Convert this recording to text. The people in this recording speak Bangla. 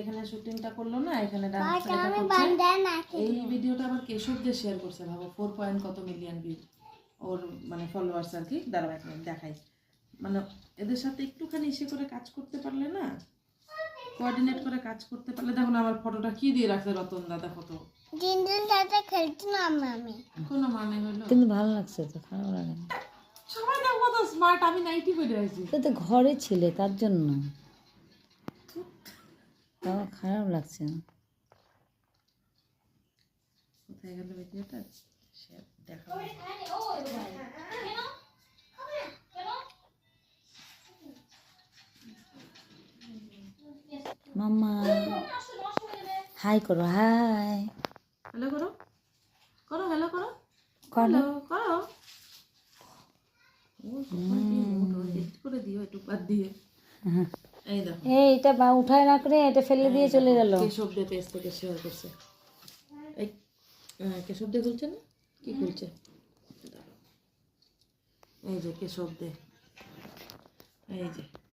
এখানে শুটিংটা করলো না, এখানে ডান্স করছে। এই ভিডিওটা আবার কেশব দিয়ে শেয়ার করছে, ভাবো 4 পয়েন্ট কত মিলিয়ন ভিউ ওর মানে ফলোয়ার্স আর কি। দাঁড়াও এক মিনিট দেখাই। মানে এদের সাথে একটুখানি ইসে করে কাজ করতে পারলে না, কোঅর্ডিনেট করে কাজ করতে পারলে। দেখো না আমার ফটোটা কি দিয়ে রাখছে রতন দাদা, ফটো দিন সাথে খেলছিলাম আমি। কোনো মানে হলো? কিন্তু ভালো লাগছে তো, খারাপ লাগে না। সবাই দেখো কত স্মার্ট, আমি নাইটি পরে আছি। তো তো ঘরে ছিলে তার জন্য, তাও খারাপ লাগছে না। কোথায় গেল ভিডিওটা? দেখা মাম্মা হাই করো, হাই হ্যালো করো, করো হ্যালো করো, করো। করো। এডিট করে দিও একটু বাদ দিয়ে। এই দেখো এইটা বা উঠায় না করে এটা ফেলে দিয়ে চলে গেল। কেশব দে পেজ থেকে শেয়ার করছে। এই কেশব দে খুলছে না, কি খুলছে? এই যে কেশব দে, এই যে